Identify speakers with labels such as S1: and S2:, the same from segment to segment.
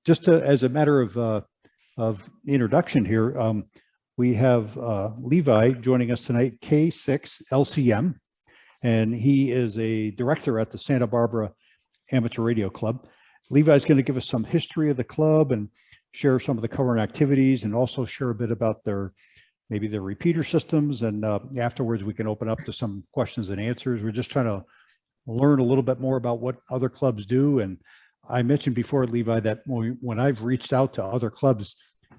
S1: just as a matter of introduction here, we have Levi joining us tonight, K6 LCM, and he is a director at the Santa Barbara Amateur Radio Club. Levi is going to give us some history of the club and share some of the current activities, and also share a bit about maybe their repeater systems. And afterwards, we can open up to some questions and answers. We're just trying to learn a little bit more about what other clubs do. And I mentioned before, Levi, that when I've reached out to other clubs,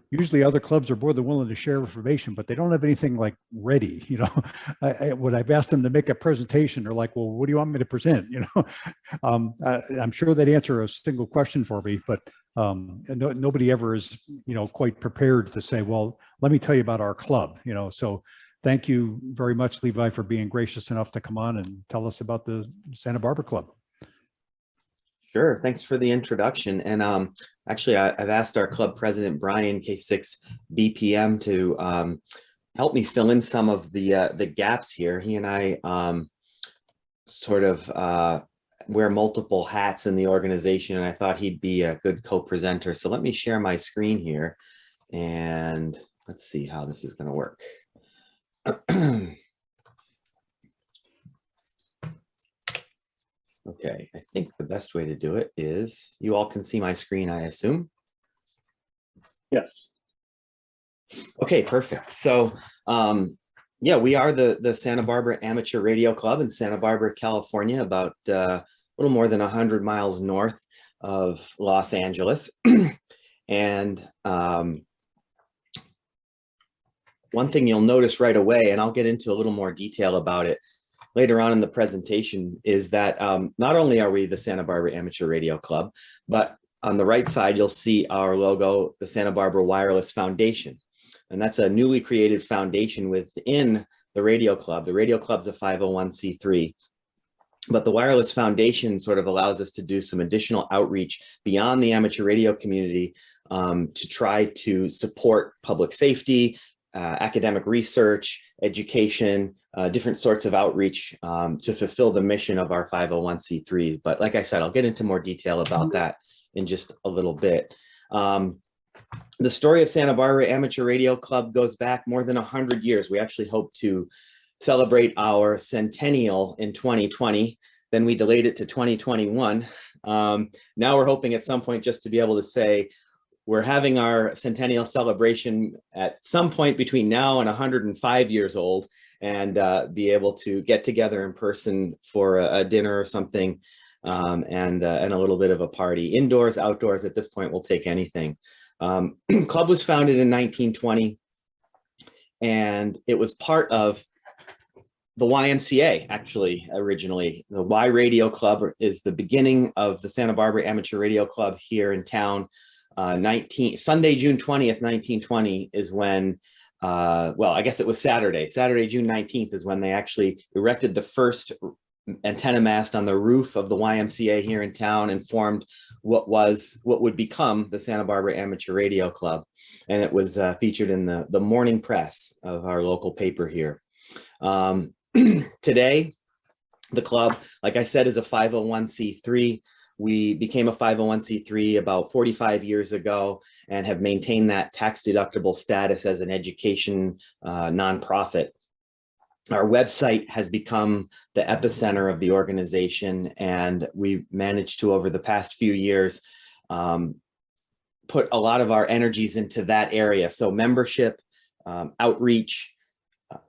S1: usually other clubs are more than willing to share information, but they don't have anything like ready. You know, when I've asked them to make a presentation, they're like, well, what do you want me to present? You know, I'm sure they'd answer a single question for me, but nobody ever is, you know, quite prepared to say, well, let me tell you about our club, you know. So thank you very much, Levi, for being gracious enough to come on and tell us about the Santa Barbara Club.
S2: Sure. Thanks for the introduction. And actually, I've asked our club president, Brian, K6 BPM, to help me fill in some of the gaps here. He and I sort of wear multiple hats in the organization, and I thought he'd be a good co-presenter. So let me share my screen here, and let's see how this is going to work. Okay, I think the best way to do it is, you all can see my screen, I assume?
S3: Yes.
S2: Okay, perfect. So, yeah, we are the Santa Barbara Amateur Radio Club in Santa Barbara, California, about a little more than 100 miles north of Los Angeles. And one thing you'll notice right away, and I'll get into a little more detail about it later on in the presentation, is that not only are we the Santa Barbara Amateur Radio Club, but on the right side, you'll see our logo, the Santa Barbara Wireless Foundation. And that's a newly created foundation within the Radio Club. The Radio Club's a 501c3, but the Wireless Foundation sort of allows us to do some additional outreach beyond the amateur radio community to try to support public safety, academic research, education, different sorts of outreach to fulfill the mission of our 501c3. But like I said, I'll get into more detail about that in just a little bit. The story of Santa Barbara Amateur Radio Club goes back more than 100 years. We actually hope to celebrate our centennial in 2020. Then we delayed it to 2021. Now we're hoping at some point just to be able to say, we're having our centennial celebration at some point between now and 105 years old, and be able to get together in person for a dinner or something, and a little bit of a party. Indoors, outdoors, at this point, we'll take anything. Club was founded in 1920, and it was part of the YMCA, actually, originally. The Y Radio Club is the beginning of the Santa Barbara Amateur Radio Club here in town. Sunday, June 20th, 1920 is when, well, I guess it was Saturday, June 19th is when they actually erected the first antenna mast on the roof of the YMCA here in town and formed what would become the Santa Barbara Amateur Radio Club. And it was featured in the morning press of our local paper here. Today, the club, like I said, is a 501c3. We became a 501c3 about 45 years ago and have maintained that tax-deductible status as an education nonprofit. Our website has become the epicenter of the organization, and we managed to, over the past few years, put a lot of our energies into that area. So membership, outreach,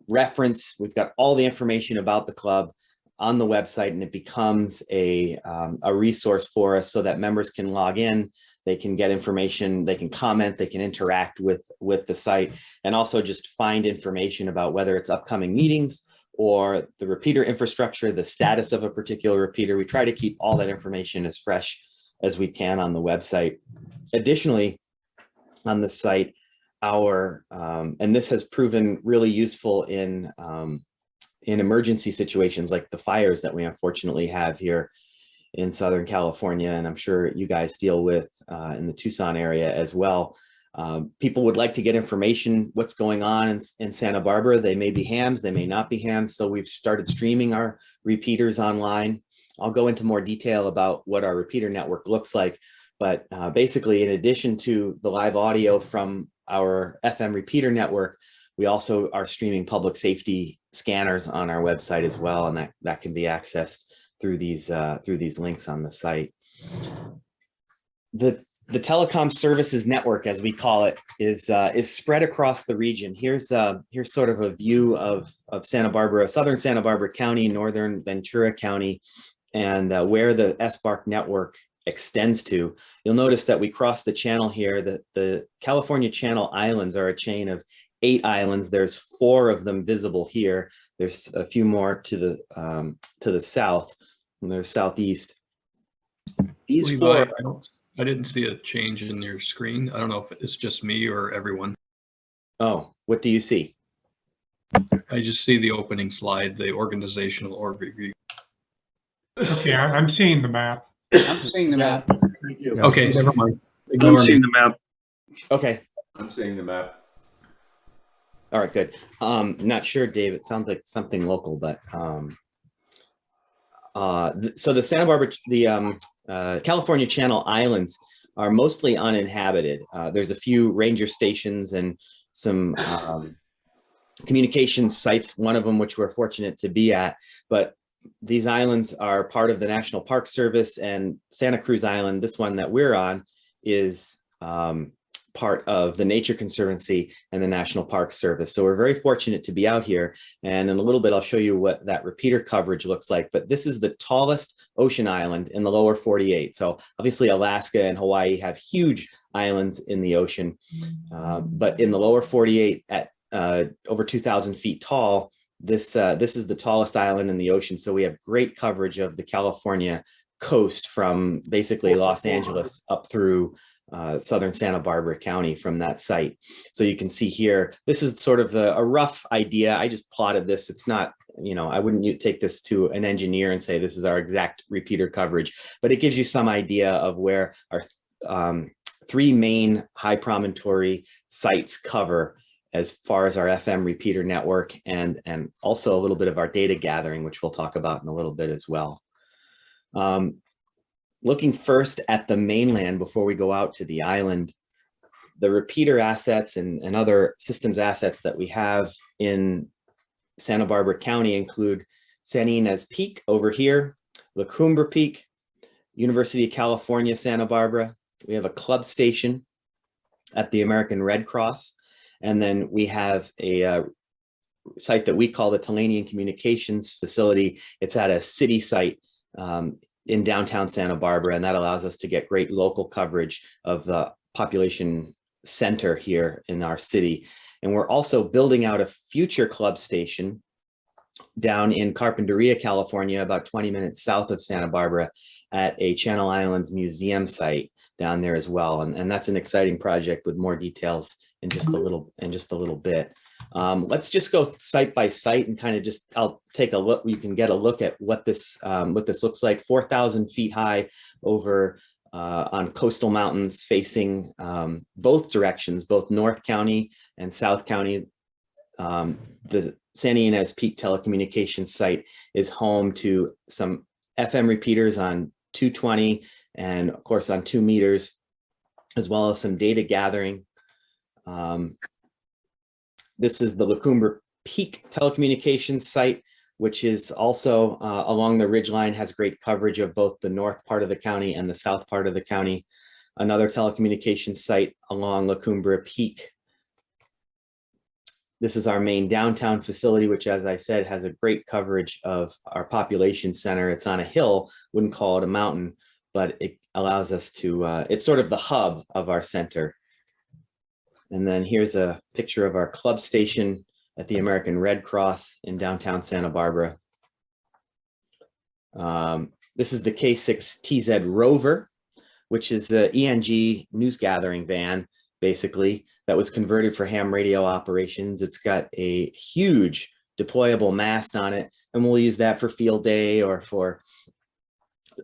S2: reference, we've got all the information about the club on the website, and it becomes a resource for us so that members can log in, they can get information, they can comment, they can interact with the site, and also just find information about whether it's upcoming meetings or the repeater infrastructure, the status of a particular repeater. We try to keep all that information as fresh as we can on the website. Additionally, on the site, and this has proven really useful in emergency situations like the fires that we unfortunately have here in Southern California, and I'm sure you guys deal with in the Tucson area as well. People would like to get information, what's going on in Santa Barbara. They may be hams, they may not be hams, so we've started streaming our repeaters online. I'll go into more detail about what our repeater network looks like, But basically, in addition to the live audio from our FM repeater network, we also are streaming public safety scanners on our website as well, and that can be accessed through these links on the site. The telecom services network, as we call it, is spread across the region. Here's sort of a view of Santa Barbara, southern Santa Barbara County, northern Ventura County, and where the SBARC network extends to. You'll notice that we cross the channel here. The California Channel Islands are a chain of 8 islands. There's 4 of them visible here. There's a few more to the south, and there's southeast. These
S4: Levi,
S2: 4.
S4: I didn't see a change in your screen. I don't know if it's just me or everyone.
S2: Oh, what do you see?
S4: I just see the opening slide, the organizational overview.
S5: Okay, I'm seeing the map.
S6: I'm seeing the map.
S3: Thank you.
S1: Yeah.
S4: Okay, never mind.
S3: I'm
S4: Ignore me.
S3: seeing the map.
S2: Okay.
S7: I'm seeing the map.
S2: All right, good. Not sure, Dave. It sounds like something local, but so the Santa Barbara, California Channel Islands are mostly uninhabited. There's a few ranger stations and some communications sites, one of them which we're fortunate to be at, but these islands are part of the National Park Service, and Santa Cruz Island, this one that we're on, is part of the Nature Conservancy and the National Park Service. So we're very fortunate to be out here. And in a little bit, I'll show you what that repeater coverage looks like. But this is the tallest ocean island in the lower 48. So obviously Alaska and Hawaii have huge islands in the ocean. But in the lower 48 at over 2,000 feet tall, this is the tallest island in the ocean. So we have great coverage of the California coast from basically Los Angeles up through southern Santa Barbara County from that site. So you can see here, this is sort of a rough idea. I just plotted this. It's not, I wouldn't take this to an engineer and say this is our exact repeater coverage, but it gives you some idea of where our 3 main high promontory sites cover as far as our FM repeater network, and also a little bit of our data gathering, which we'll talk about in a little bit as well. Looking first at the mainland before we go out to the island, the repeater assets and other systems assets that we have in Santa Barbara County include Santa Ynez Peak over here, La Cumbre Peak, University of California, Santa Barbara. We have a club station at the American Red Cross. And then we have a site that we call the Talanian Communications Facility. It's at a city site in downtown Santa Barbara, and that allows us to get great local coverage of the population center here in our city. And we're also building out a future club station down in Carpinteria, California, about 20 minutes south of Santa Barbara, at a Channel Islands museum site down there as well. And that's an exciting project with more details in just a little bit. Let's just go site by site and kind of I'll take a look. You can get a look at what this looks like. 4,000 feet high over on coastal mountains facing both directions, both North County and South County. The Santa Ynez Peak telecommunications site is home to some FM repeaters on 220 and of course on 2 meters, as well as some data gathering. This is the La Cumbre Peak telecommunications site, which is also along the ridgeline, has great coverage of both the north part of the county and the south part of the county. Another telecommunications site along La Cumbre Peak. This is our main downtown facility, which, as I said, has a great coverage of our population center. It's on a hill, wouldn't call it a mountain, but it allows us to, it's sort of the hub of our center. And then here's a picture of our club station at the American Red Cross in downtown Santa Barbara. This is the K6TZ Rover, which is an ENG news gathering van, basically, that was converted for ham radio operations. It's got a huge deployable mast on it, and we'll use that for field day or for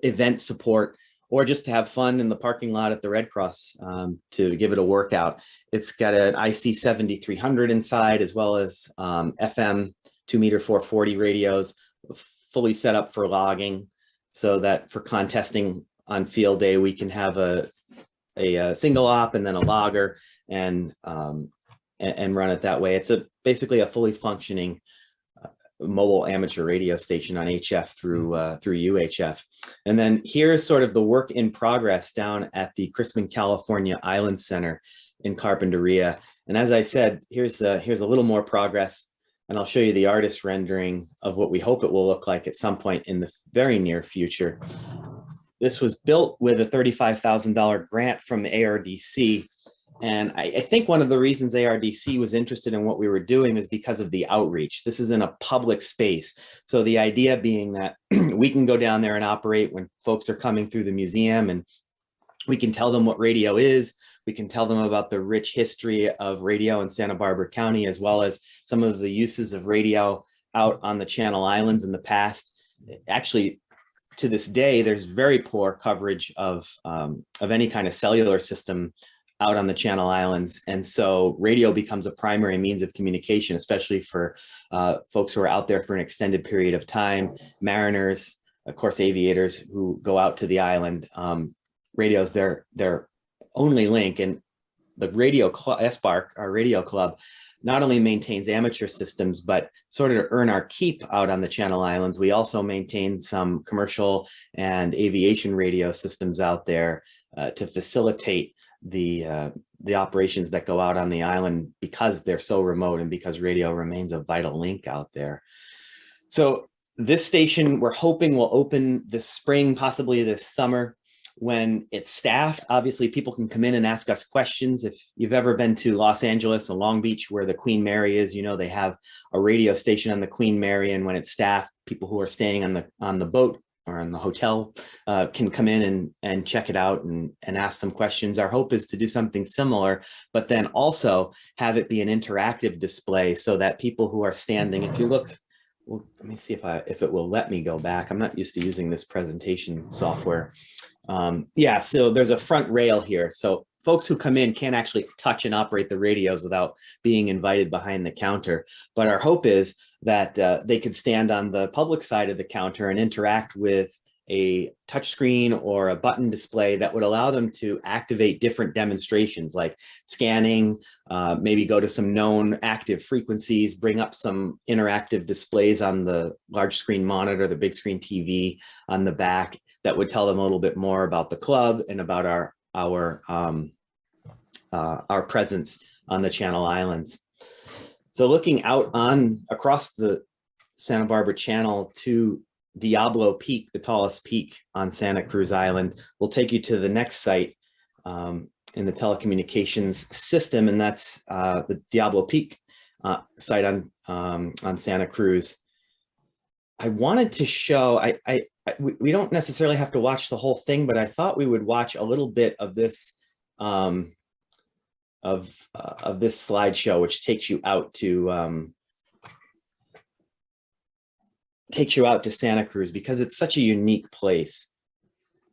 S2: event support, or just to have fun in the parking lot at the Red Cross to give it a workout. It's got an IC 7300 inside, as well as FM 2-meter 440 radios, fully set up for logging, so that for contesting on field day, we can have a a single op and then a logger and run it that way. It's basically a fully functioning mobile amateur radio station on HF through UHF. And then here's sort of the work in progress down at the Crispin, California Island Center in Carpinteria. And as I said, here's a little more progress, and I'll show you the artist rendering of what we hope it will look like at some point in the very near future. This was built with a $35,000 grant from the ARDC. And I think one of the reasons ARDC was interested in what we were doing is because of the outreach. This is in a public space. So the idea being that we can go down there and operate when folks are coming through the museum, and we can tell them what radio is. We can tell them about the rich history of radio in Santa Barbara County, as well as some of the uses of radio out on the Channel Islands in the past. Actually, to this day, there's very poor coverage of any kind of cellular system out on the Channel Islands. And so radio becomes a primary means of communication, especially for folks who are out there for an extended period of time, mariners, of course, aviators who go out to the island. Radio is their only link. And the radio club, SBARC, our radio club, not only maintains amateur systems, but sort of to earn our keep out on the Channel Islands, we also maintain some commercial and aviation radio systems out there to facilitate the operations that go out on the island, because they're so remote and because radio remains a vital link out there. So this station, we're hoping, will open this spring, possibly this summer. When it's staffed, obviously people can come in and ask us questions. If you've ever been to Los Angeles or Long Beach, where the Queen Mary is, you know, they have a radio station on the Queen Mary, and when it's staffed, people who are staying on the boat or in the hotel can come in and check it out and ask some questions. Our hope is to do something similar, but then also have it be an interactive display so that people who are standing, if you look, well, let me see if it will let me go back. I'm not used to using this presentation software. Yeah, so there's a front rail here. So folks who come in can't actually touch and operate the radios without being invited behind the counter. But our hope is that they could stand on the public side of the counter and interact with a touchscreen or a button display that would allow them to activate different demonstrations, like scanning, maybe go to some known active frequencies, bring up some interactive displays on the large screen monitor, the big screen TV on the back, that would tell them a little bit more about the club and about our presence on the Channel Islands. So looking out across the Santa Barbara Channel to Diablo Peak, the tallest peak on Santa Cruz Island, will take you to the next site in the telecommunications system, and that's the Diablo Peak site on Santa Cruz. I wanted to show, we don't necessarily have to watch the whole thing, but I thought we would watch a little bit of this this slideshow, which takes you out to Santa Cruz, because it's such a unique place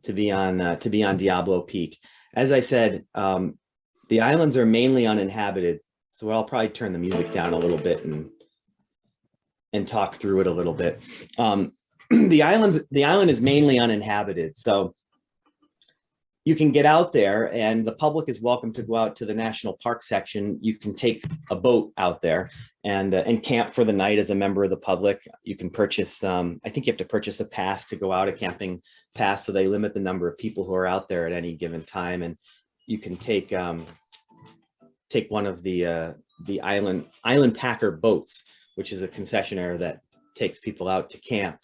S2: to be on Diablo Peak. As I said, the islands are mainly uninhabited, so I'll probably turn the music down a little bit and talk through it a little bit. The island is mainly uninhabited, so you can get out there, and the public is welcome to go out to the national park section. You can take a boat out there and camp for the night as a member of the public. You can purchase, I think you have to purchase a pass to go out, a camping pass, so they limit the number of people who are out there at any given time. And you can take one of the Island Packer boats, which is a concessionaire that takes people out to camp.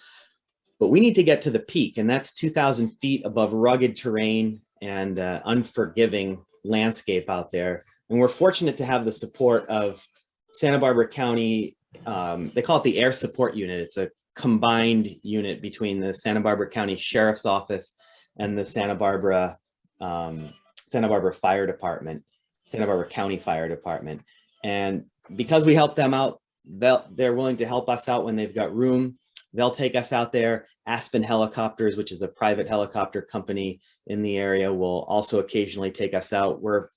S2: But we need to get to the peak, and that's 2,000 feet above rugged terrain and unforgiving landscape out there. And we're fortunate to have the support of Santa Barbara County. They call it the Air Support Unit. It's a combined unit between the Santa Barbara County Sheriff's Office and the Santa Barbara Fire Department, Santa Barbara County Fire Department. And because we help them out, they're willing to help us out when they've got room. They'll take us out there. Aspen Helicopters, which is a private helicopter company in the area, will also occasionally take us out. We're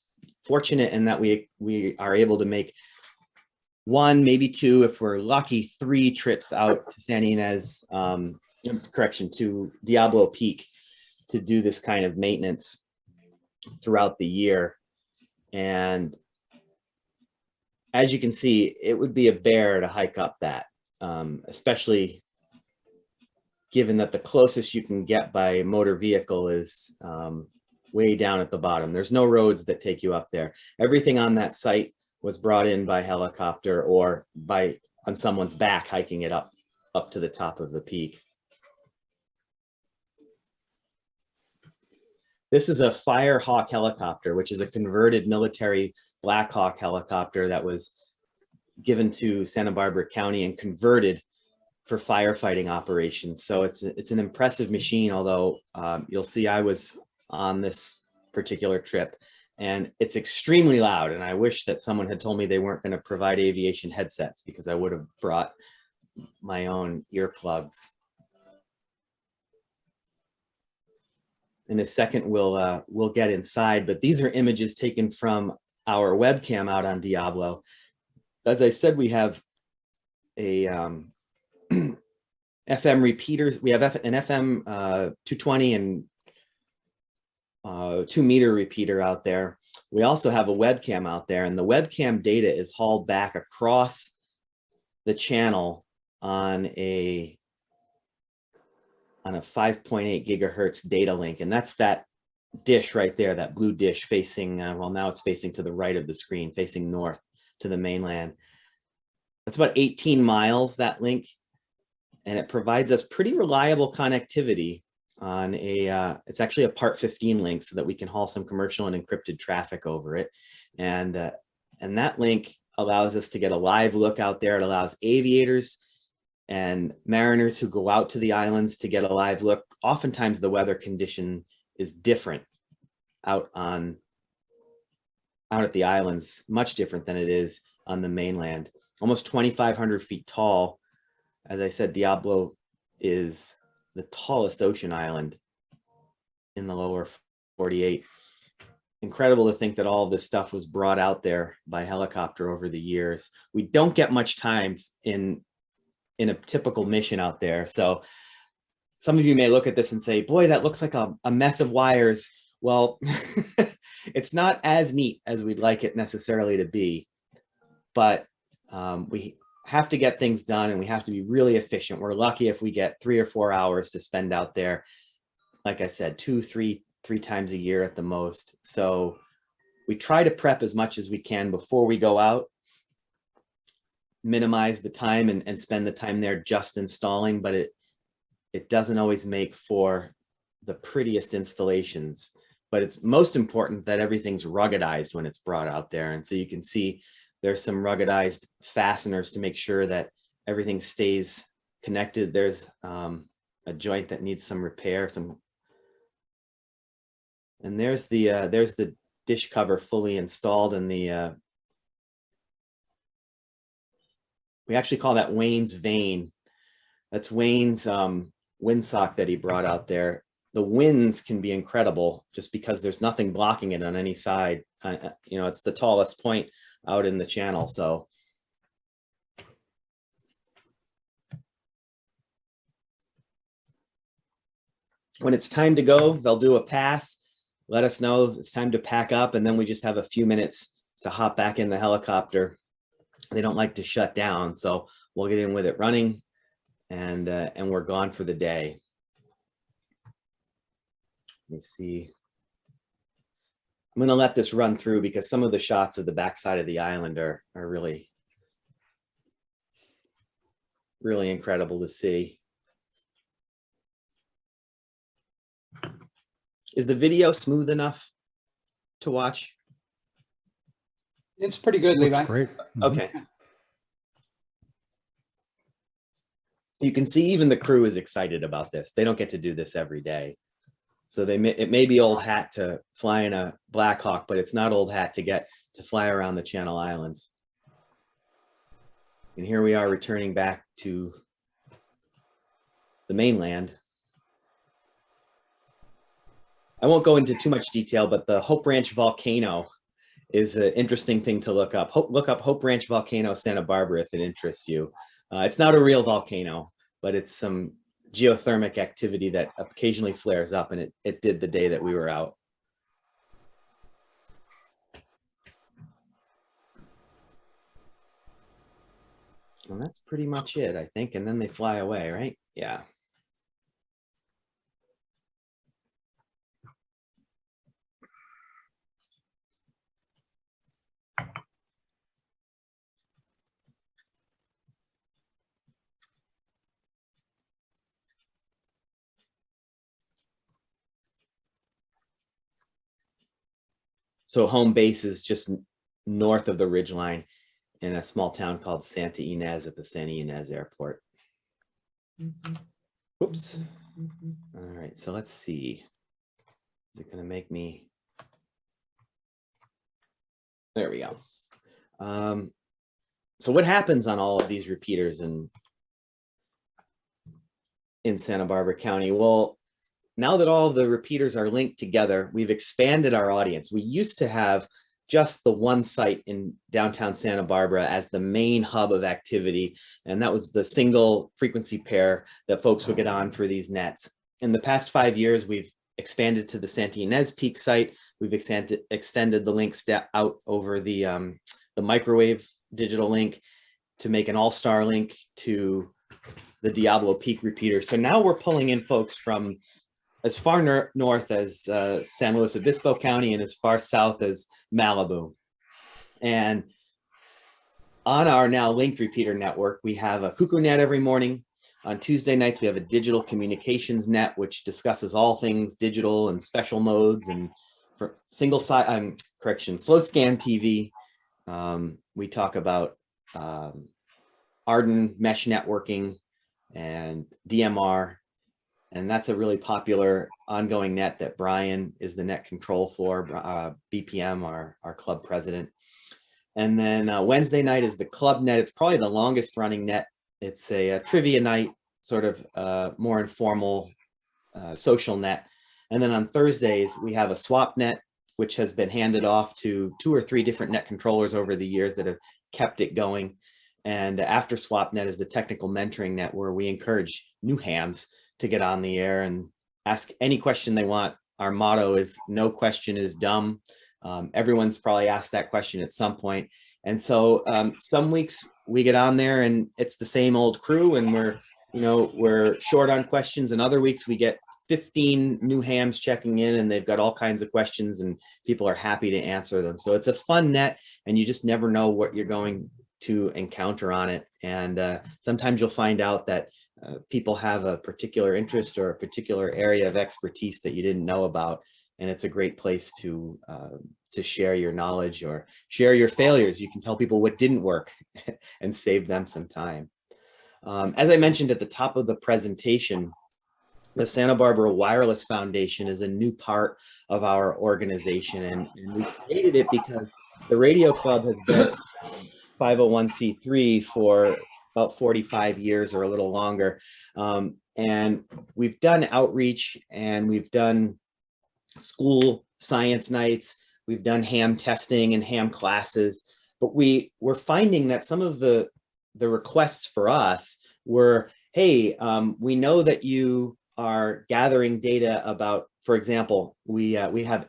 S2: fortunate in that we are able to make one, maybe two, if we're lucky, 3 trips out to Santa Ynez, to Diablo Peak to do this kind of maintenance. throughout the year. And as you can see, it would be a bear to hike up that, especially given that the closest you can get by motor vehicle is way down at the bottom. There's no roads that take you up there. Everything on that site was brought in by helicopter or on someone's back hiking it up to the top of the peak. This is a Firehawk helicopter, which is a converted military Black Hawk helicopter that was given to Santa Barbara County and converted for firefighting operations. So it's an impressive machine, although you'll see I was on this particular trip and it's extremely loud. And I wish that someone had told me they weren't going to provide aviation headsets, because I would have brought my own earplugs. In a second, we'll get inside, but these are images taken from our webcam out on Diablo. As I said, we have a FM repeaters. We have an FM 220 and 2 meter repeater out there. We also have a webcam out there, and the webcam data is hauled back across the channel on a 5.8 gigahertz data link. And that's that dish right there, that blue dish facing, well, now it's facing to the right of the screen, facing north to the mainland. That's about 18 miles, that link. And it provides us pretty reliable connectivity on it's actually a Part 15 link, so that we can haul some commercial and encrypted traffic over it. And that link allows us to get a live look out there. It allows aviators and mariners who go out to the islands to get a live look. Oftentimes the weather condition is different out at the islands, much different than it is on the mainland. Almost 2,500 feet tall. As I said, Diablo is the tallest ocean island in the lower 48. Incredible to think that all of this stuff was brought out there by helicopter over the years. We don't get much time in a typical mission out there. So some of you may look at this and say, boy, that looks like a mess of wires. Well, it's not as neat as we'd like it necessarily to be, but we have to get things done and we have to be really efficient. We're lucky if we get 3 or 4 hours to spend out there. Like I said, 2-3 times a year at the most. So we try to prep as much as we can before we go out, minimize the time and spend the time there just installing, but it doesn't always make for the prettiest installations. But it's most important that everything's ruggedized when it's brought out there. And so you can see there's some ruggedized fasteners to make sure that everything stays connected. There's a joint that needs some repair, and there's the dish cover fully installed, and we actually call that Wayne's vane. That's Wayne's windsock that he brought out there. The winds can be incredible just because there's nothing blocking it on any side. You know, it's the tallest point out in the channel. So when it's time to go, they'll do a pass, let us know it's time to pack up, and then we just have a few minutes to hop back in the helicopter. They don't like to shut down, so we'll get in with it running, and we're gone for the day. Let me see. I'm going to let this run through because some of the shots of the backside of the island are really, really incredible to see. Is the video smooth enough to watch?
S6: It's pretty good, Levi.
S1: Great.
S2: Okay. You can see even the crew is excited about this. They don't get to do this every day. So it may be old hat to fly in a Black Hawk, but it's not old hat to get to fly around the Channel Islands. And here we are returning back to the mainland. I won't go into too much detail, but the Hope Ranch volcano is an interesting thing to look up. Look up Hope Ranch Volcano, Santa Barbara, if it interests you. It's not a real volcano, but it's some geothermic activity that occasionally flares up, and it did the day that we were out. And that's pretty much it, I think. And then they fly away, right? Yeah. So home base is just north of the ridgeline in a small town called Santa Ynez at the Santa Ynez Airport. Whoops. All right, so let's see. Is it going to make me? There we go. So what happens on all of these repeaters in Santa Barbara County? Well, now that all of the repeaters are linked together, we've expanded our audience. We used to have just the one site in downtown Santa Barbara as the main hub of activity, and that was the single frequency pair that folks would get on for these nets. In the past 5 years, we've expanded to the Santa Ynez Peak site. We've extended the links out over the microwave digital link to make an all-star link to the Diablo Peak repeater. So now we're pulling in folks from as far north as San Luis Obispo County and as far south as Malibu. And on our now linked repeater network, we have a cuckoo net every morning. On Tuesday nights, we have a digital communications net, which discusses all things digital and special modes and for slow scan TV. We talk about Arden mesh networking and DMR. And that's a really popular ongoing net that Brian is the net control for, BPM, our club president. And then Wednesday night is the club net. It's probably the longest running net. It's a trivia night, sort of more informal social net. And then on Thursdays, we have a swap net, which has been handed off to 2 or 3 different net controllers over the years that have kept it going. And after swap net is the technical mentoring net, where we encourage new hams to get on the air and ask any question they want. Our motto is no question is dumb. Everyone's probably asked that question at some point. And so some weeks we get on there and it's the same old crew and we're short on questions, and other weeks we get 15 new hams checking in and they've got all kinds of questions and people are happy to answer them. So it's a fun net and you just never know what you're going to encounter on it. And sometimes you'll find out that people have a particular interest or a particular area of expertise that you didn't know about. And it's a great place to share your knowledge or share your failures. You can tell people what didn't work and save them some time. As I mentioned at the top of the presentation, the Santa Barbara Wireless Foundation is a new part of our organization. And we created it because the Radio Club has been 501c3 for about 45 years or a little longer. And we've done outreach and we've done school science nights. We've done ham testing and ham classes, but we're finding that some of the requests for us were, hey, we know that you are gathering data about, for example, we have,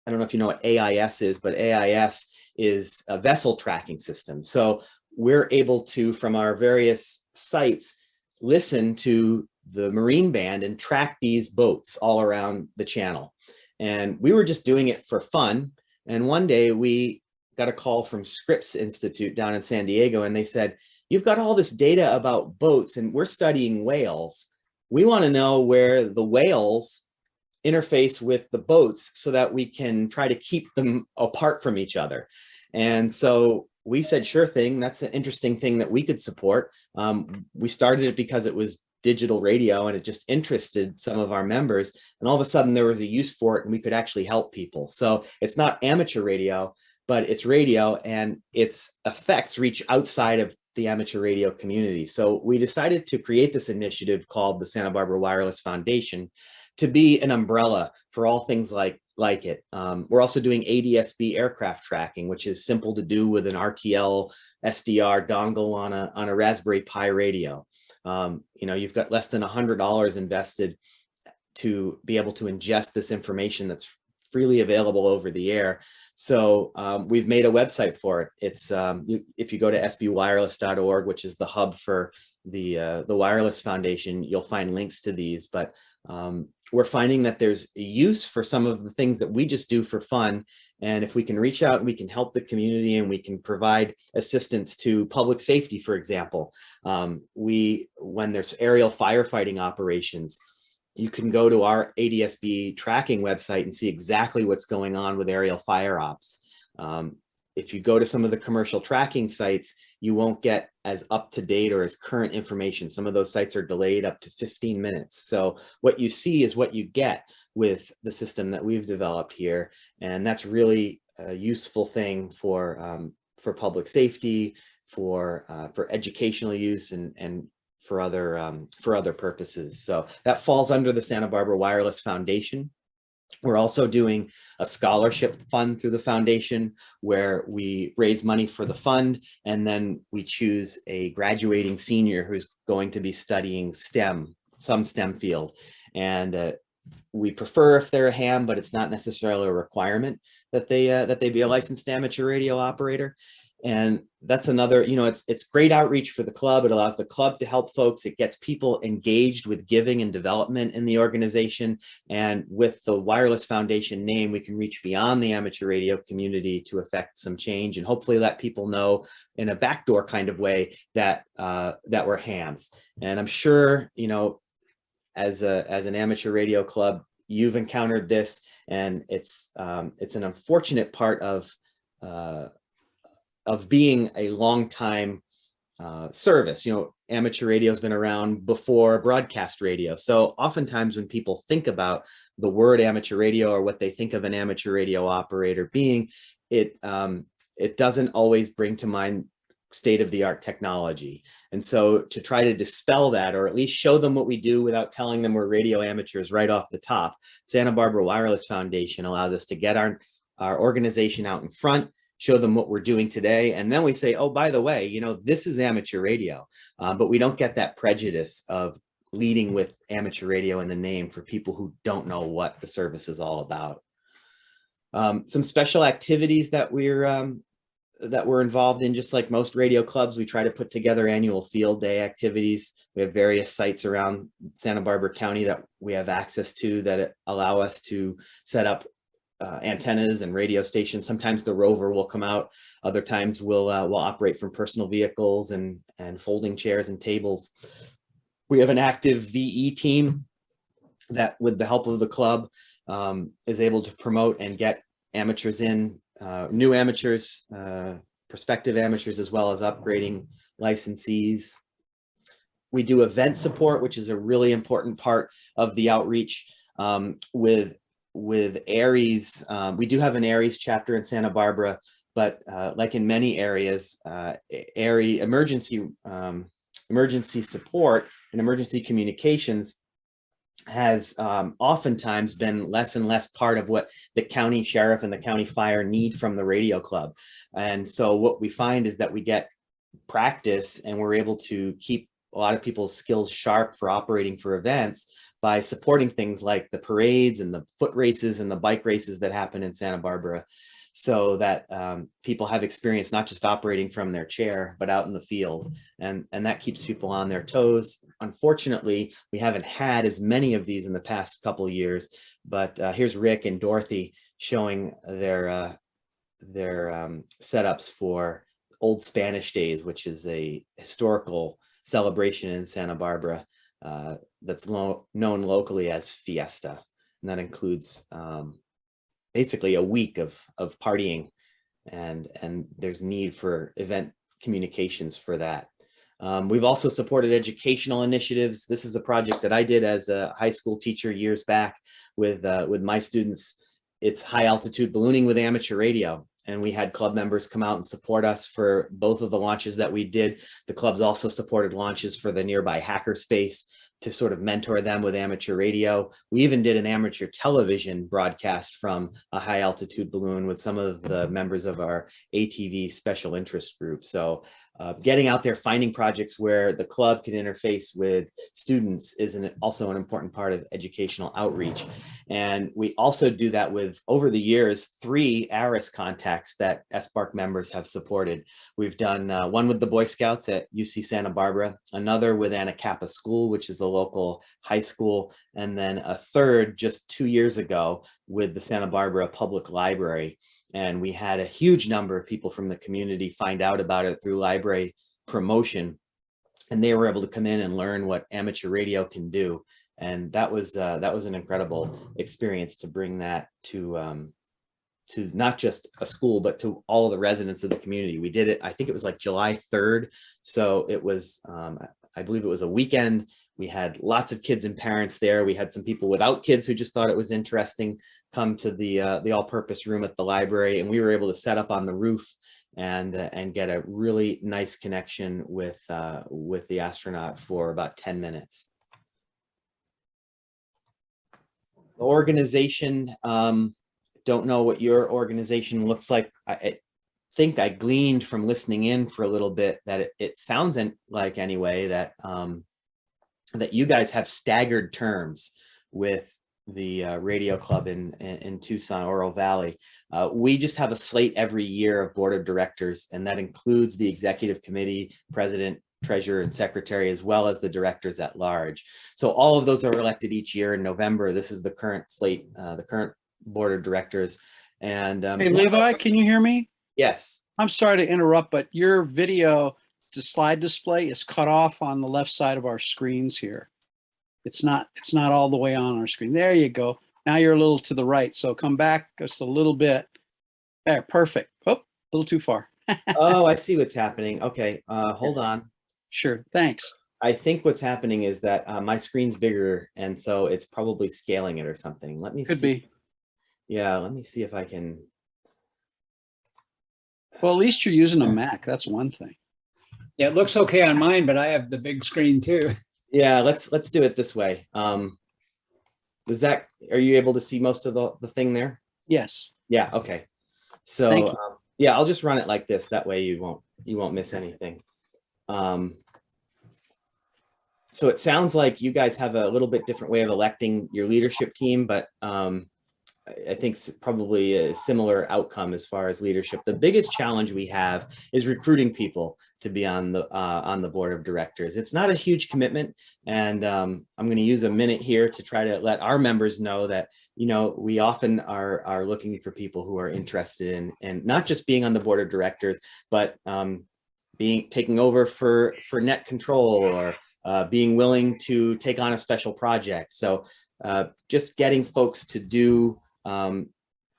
S2: I don't know if you know what AIS is, but AIS is a vessel tracking system. So we're able to, from our various sites, listen to the marine band and track these boats all around the channel. And we were just doing it for fun. And one day we got a call from Scripps Institute down in San Diego, and they said, you've got all this data about boats and we're studying whales. We want to know where the whales interface with the boats so that we can try to keep them apart from each other. And so we said, sure thing, that's an interesting thing that we could support. We started it because it was digital radio and it just interested some of our members. And all of a sudden there was a use for it and we could actually help people. So it's not amateur radio, but it's radio and its effects reach outside of the amateur radio community. So we decided to create this initiative called the Santa Barbara Wireless Foundation to be an umbrella for all things like it. We're also doing ADSB aircraft tracking, which is simple to do with an RTL SDR dongle on a Raspberry Pi radio. You've got less than $100 invested to be able to ingest this information that's freely available over the air. So we've made a website for it. It's if you go to SBWireless.org, which is the hub for the Wireless Foundation, you'll find links to these. But we're finding that there's a use for some of the things that we just do for fun. And if we can reach out and we can help the community and we can provide assistance to public safety, for example, when there's aerial firefighting operations, you can go to our ADSB tracking website and see exactly what's going on with aerial fire ops. If you go to some of the commercial tracking sites, you won't get as up-to-date or as current information. Some of those sites are delayed up to 15 minutes. So what you see is what you get with the system that we've developed here. And that's really a useful thing for public safety, for educational use, and for other purposes. So that falls under the Santa Barbara Wireless Foundation. We're also doing a scholarship fund through the foundation where we raise money for the fund, and then we choose a graduating senior who's going to be studying STEM, some STEM field. And we prefer if they're a ham, but it's not necessarily a requirement that they be a licensed amateur radio operator. And that's another, it's great outreach for the club. It allows the club to help folks. It gets people engaged with giving and development in the organization. And with the Wireless Foundation name, we can reach beyond the amateur radio community to affect some change and hopefully let people know in a backdoor kind of way that that we're hams. And I'm sure, as an amateur radio club, you've encountered this, and it's an unfortunate part of being a long time service. Amateur radio has been around before broadcast radio. So oftentimes when people think about the word amateur radio or what they think of an amateur radio operator being, it doesn't always bring to mind state-of-the-art technology. And so to try to dispel that, or at least show them what we do without telling them we're radio amateurs right off the top, Santa Barbara Wireless Foundation allows us to get our organization out in front, show them what we're doing today. And then we say, oh, by the way, this is amateur radio, but we don't get that prejudice of leading with amateur radio in the name for people who don't know what the service is all about. Some special activities that we're involved in, just like most radio clubs, we try to put together annual field day activities. We have various sites around Santa Barbara County that we have access to that allow us to set up antennas and radio stations. Sometimes the rover will come out. Other times we'll operate from personal vehicles and folding chairs and tables. We have an active VE team that, with the help of the club, is able to promote and get amateurs in, new amateurs, prospective amateurs, as well as upgrading licensees. We do event support, which is a really important part of the outreach with ARIES. We do have an ARIES chapter in Santa Barbara, but like in many areas, ARIES emergency support and emergency communications has oftentimes been less and less part of what the county sheriff and the county fire need from the radio club. And so what we find is that we get practice, and we're able to keep a lot of people's skills sharp for operating for events by supporting things like the parades and the foot races and the bike races that happen in Santa Barbara, so that people have experience not just operating from their chair, but out in the field. And that keeps people on their toes. Unfortunately, we haven't had as many of these in the past couple of years, but here's Rick and Dorothy showing their setups for Old Spanish Days, which is a historical celebration in Santa Barbara that's known locally as Fiesta. And that includes basically a week of partying, and there's need for event communications for that. We've also supported educational initiatives. This is a project that I did as a high school teacher years back with my students. It's high altitude ballooning with amateur radio. And we had club members come out and support us for both of the launches that we did. The clubs also supported launches for the nearby hackerspace to sort of mentor them with amateur radio. We even did an amateur television broadcast from a high altitude balloon with some of the members of our ATV special interest group. So getting out there, finding projects where the club can interface with students is also an important part of educational outreach. And we also do that with, over the years, 3 ARIS contacts that SBARC members have supported. We've done one with the Boy Scouts at UC Santa Barbara, another with Anacapa School, which is a local high school, and then a third just 2 years ago with the Santa Barbara Public Library. And we had a huge number of people from the community find out about it through library promotion, and they were able to come in and learn what amateur radio can do. And that was an incredible experience to bring that to not just a school, but to all the residents of the community. We did it, I think it was like July 3rd. So it was, I believe it was a weekend. We had lots of kids and parents there. We had some people without kids who just thought it was interesting come to the all-purpose room at the library, and we were able to set up on the roof and get a really nice connection with the astronaut for about 10 minutes. The organization, don't know what your organization looks like. I think I gleaned from listening in for a little bit that it sounds like anyway that that you guys have staggered terms with the radio club in Tucson, Oro Valley. We just have a slate every year of board of directors, and that includes the executive committee, president, treasurer, and secretary, as well as the directors at large. So all of those are elected each year in November. This is the current slate, the current board of directors. And
S6: Hey, Levi, can you hear me?
S2: yes.
S6: I'm sorry to interrupt, but your video, the slide display is cut off on the left side of our screens here. It's not all the way on our screen. There you go. Now you're a little to the right. So come back just a little bit. There, perfect. Oh, a little too far.
S2: Oh, I see what's happening. Okay, hold on.
S6: Sure, thanks.
S2: I think what's happening is that my screen's bigger, and so it's probably scaling it or something. Let me see.
S6: Could be.
S2: Yeah, let me see if I can.
S6: Well, at least you're using a Mac. That's one thing.
S7: Yeah, it looks okay on mine, but I have the big screen too.
S2: Yeah, let's do it this way. Does that, are you able to see most of the thing there?
S6: Yes.
S2: Yeah, okay. So
S6: Thank you.
S2: yeah, I'll just run it like this. That way you won't miss anything. So it sounds like you guys have a little bit different way of electing your leadership team, but I think probably a similar outcome as far as leadership. The biggest challenge we have is recruiting people to be on the board of directors. It's not a huge commitment, and I'm going to use a minute here to try to let our members know that, you know, we often are looking for people who are interested in, and not just being on the board of directors, but taking over for net control, or being willing to take on a special project. So just getting folks to do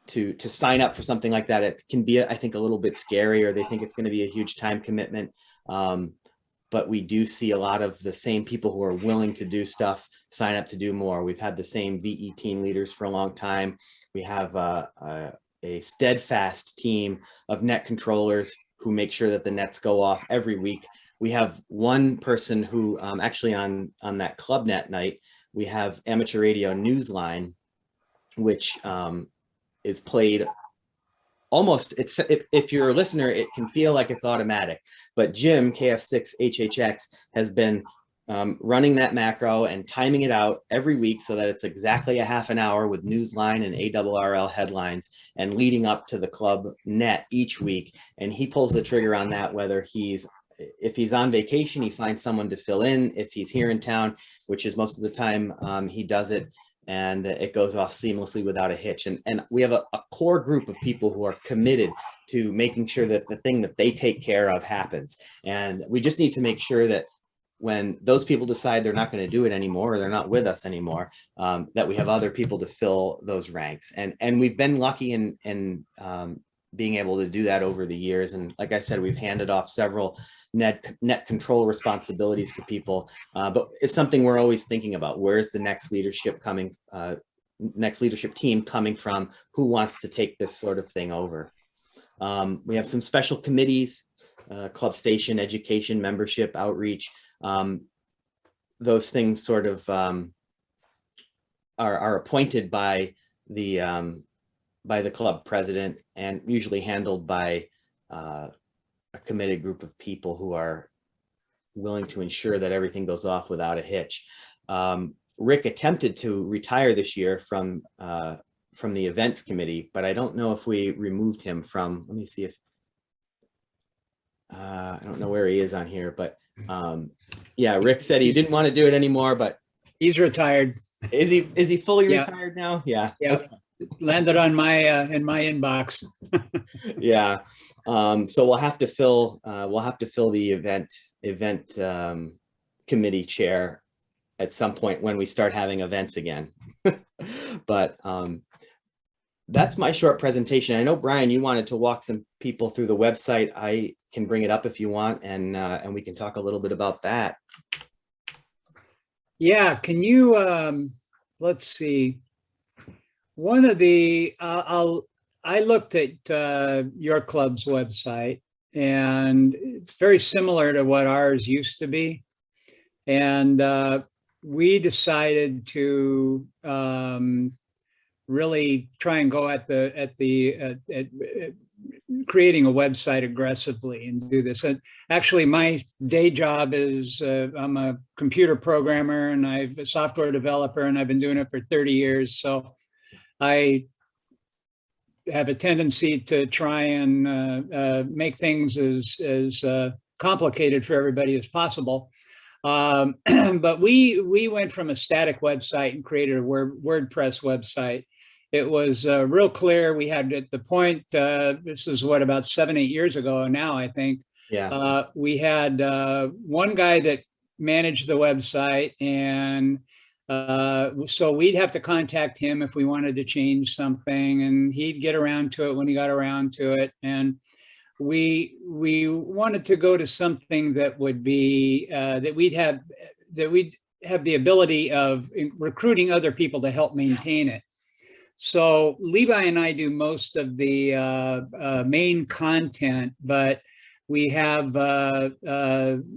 S2: to sign up for something like that, it can be, I think, a little bit scary, or they think it's going to be a huge time commitment. But we do see a lot of the same people who are willing to do stuff sign up to do more. We've had the same VE team leaders for a long time. We have a steadfast team of net controllers who make sure that the nets go off every week. We have one person who actually on that club net night, we have amateur radio Newsline, which is played almost, if you're a listener, it can feel like it's automatic, but Jim, KF6HHX, has been running that macro and timing it out every week so that it's exactly a half an hour with Newsline and ARRL headlines, and leading up to the club net each week. And he pulls the trigger on that, whether if he's on vacation, he finds someone to fill in. If he's here in town, which is most of the time, he does it, and it goes off seamlessly without a hitch. And we have a core group of people who are committed to making sure that the thing that they take care of happens. And we just need to make sure that when those people decide they're not going to do it anymore, or they're not with us anymore, that we have other people to fill those ranks. And we've been lucky in being able to do that over the years. And like I said, we've handed off several net control responsibilities to people, but it's something we're always thinking about. Where's the next leadership coming, next leadership team coming from? Who wants to take this sort of thing over? We have some special committees, club station, education, membership, outreach. Those things sort of are appointed by the club president, and usually handled by a committed group of people who are willing to ensure that everything goes off without a hitch. Rick attempted to retire this year from the events committee, but I don't know if we removed him from, let me see if, I don't know where he is on here, but yeah, Rick said he didn't want to do it anymore, but
S7: He's retired.
S2: is he fully
S7: Yeah.
S2: retired now? Yeah.
S7: Yeah.
S2: Okay.
S7: Landed on my in my inbox.
S2: Yeah. So we'll have to fill the event committee chair at some point when we start having events again. But that's my short presentation. I know, Brian, you wanted to walk some people through the website. I can bring it up if you want, and we can talk a little bit about that.
S7: Yeah, can you let's see. One of the I looked at your club's website, and it's very similar to what ours used to be. And we decided to really try and go at creating a website aggressively and do this. And actually, my day job is I'm a computer programmer and I'm a software developer, and I've been doing it for 30 years. So I have a tendency to try and make things as complicated for everybody as possible. But we went from a static website and created a WordPress website. It was real clear. We had at the point, this is what, about 7-8 years ago now, I think.
S2: Yeah.
S7: We had one guy that managed the website, and so we'd have to contact him if we wanted to change something, and he'd get around to it when he got around to it. And we wanted to go to something that would be that we'd have the ability of recruiting other people to help maintain it. So Levi and I do most of the main content, but we have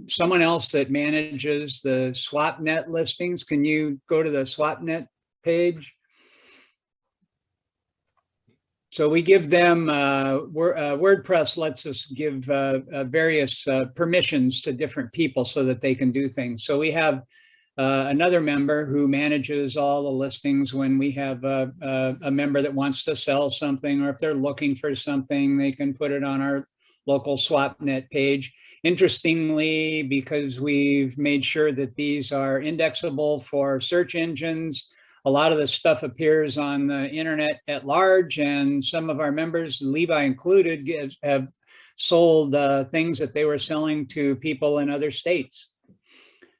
S7: someone else that manages the SwapNet listings. Can you go to the SwapNet page? So we give them, WordPress lets us give various permissions to different people so that they can do things. So we have another member who manages all the listings when we have a member that wants to sell something, or if they're looking for something, they can put it on our local SwapNet page. Interestingly, because we've made sure that these are indexable for search engines, a lot of this stuff appears on the internet at large, and some of our members, Levi included, have sold things that they were selling to people in other states.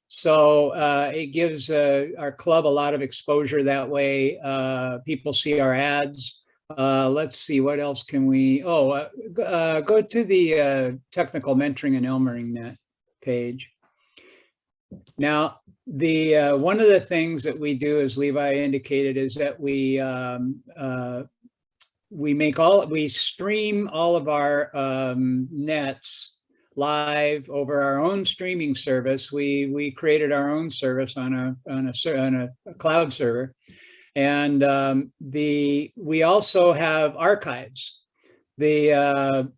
S7: So it gives our club a lot of exposure that way. People see our ads. Let's see, what else can we, go to the Technical Mentoring and Elmering.net page. Now, the one of the things that we do, as Levi indicated, is that we stream all of our nets live over our own streaming service. We created our own service on a cloud server, and we also have archives. Now,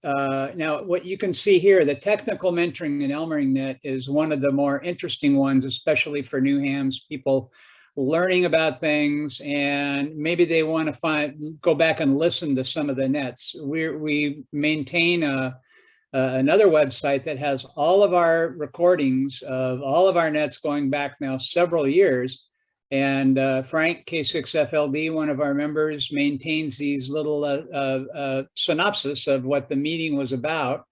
S7: what you can see here, the Technical Mentoring and Elmering.net is one of the more interesting ones, especially for new hams, people learning about things, and maybe they want to go back and listen to some of the nets. We maintain another website that has all of our recordings of all of our nets going back now several years. And Frank, K6FLD, one of our members, maintains these little synopsis of what the meeting was about.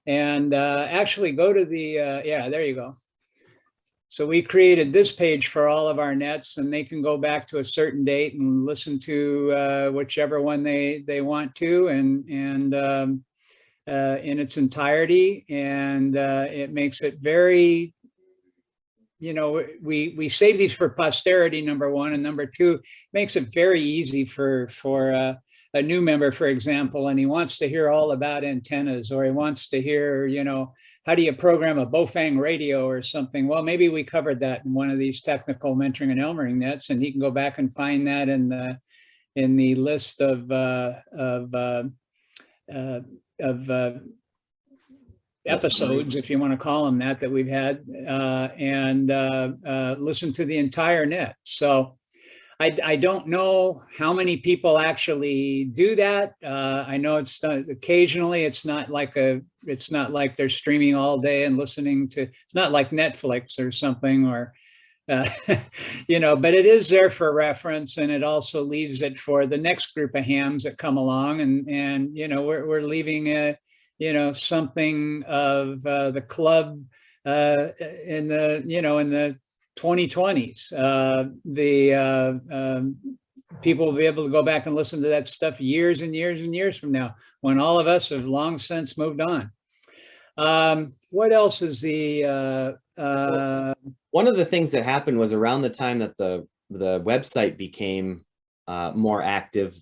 S7: And actually go to the, yeah, there you go. So we created this page for all of our nets, and they can go back to a certain date and listen to whichever one they want to, and in its entirety. And it makes it very, we save these for posterity, number one, and number two, makes it very easy for a new member, for example, and he wants to hear all about antennas, or he wants to hear, how do you program a Bofang radio or something? Well, maybe we covered that in one of these Technical Mentoring and Elmering nets, and he can go back and find that in the list of episodes, if you want to call them that we've had, and listen to the entire net. So I don't know how many people actually do that. I know it's done occasionally. It's not like they're streaming all day and listening to, it's not like Netflix or something, or but it is there for reference, and it also leaves it for the next group of hams that come along, and we're leaving something of the club in the 2020s. People will be able to go back and listen to that stuff years and years and years from now, when all of us have long since moved on. What else is the
S2: one of the things that happened was around the time that the website became more active.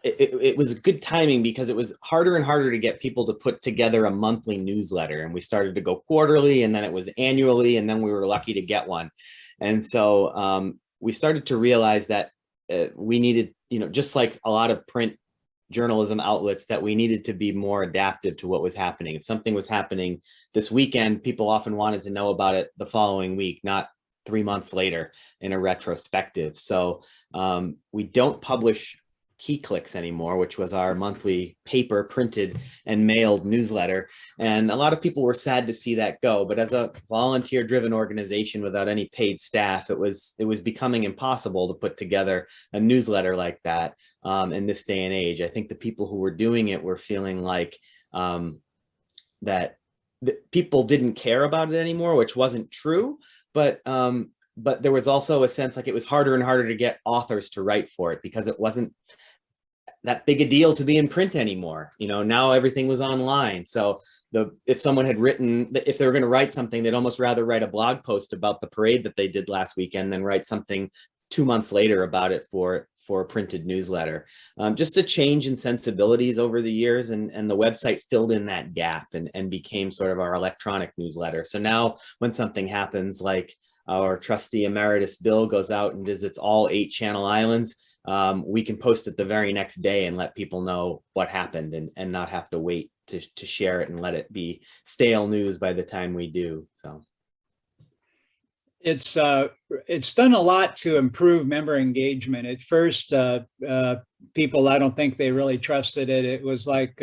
S2: It was good timing, because it was harder and harder to get people to put together a monthly newsletter, and we started to go quarterly, and then it was annually, and then we were lucky to get one. And so we started to realize that we needed, just like a lot of print journalism outlets, that we needed to be more adaptive to what was happening. If something was happening this weekend, people often wanted to know about it the following week, not 3 months later in a retrospective. So we don't publish Key Clicks anymore, which was our monthly paper printed and mailed newsletter. And a lot of people were sad to see that go. But as a volunteer driven organization without any paid staff, it was becoming impossible to put together a newsletter like that in this day and age. I think the people who were doing it were feeling like that people didn't care about it anymore, which wasn't true. But there was also a sense like it was harder and harder to get authors to write for it, because it wasn't that big a deal to be in print anymore. Now everything was online. So if someone had written, if they were going to write something, they'd almost rather write a blog post about the parade that they did last weekend than write something 2 months later about it for a printed newsletter. Just a change in sensibilities over the years, and the website filled in that gap and became sort of our electronic newsletter. So now when something happens, like our trustee emeritus Bill goes out and visits all 8 Channel Islands, we can post it the very next day and let people know what happened, and not have to wait to share it and let it be stale news by the time we do. So
S7: it's done a lot to improve member engagement. At first, people, I don't think they really trusted it. It was like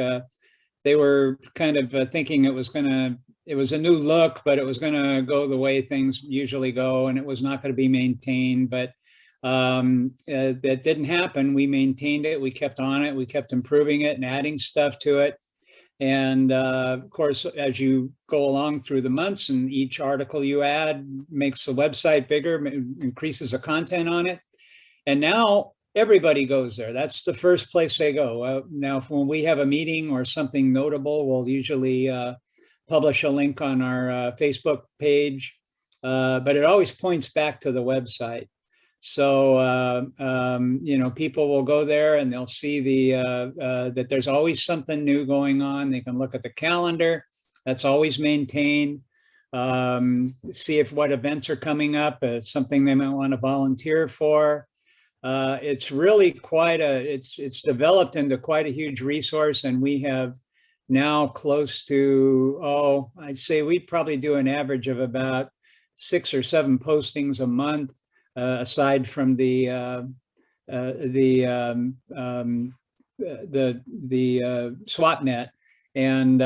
S7: they were kind of thinking it was a new look, but it was going to go the way things usually go, and it was not going to be maintained. But that didn't happen. We maintained it. We kept on it. We kept improving it and adding stuff to it. And of course, as you go along through the months, and each article you add makes the website bigger, increases the content on it. And now everybody goes there. That's the first place they go. Now, when we have a meeting or something notable, we'll usually publish a link on our Facebook page, but it always points back to the website. So, people will go there and they'll see that there's always something new going on. They can look at the calendar. That's always maintained. See what events are coming up, something they might want to volunteer for. It's really it's developed into quite a huge resource, and we have now close to, I'd say we'd probably do an average of about 6 or 7 postings a month. Aside from the SWAT net, and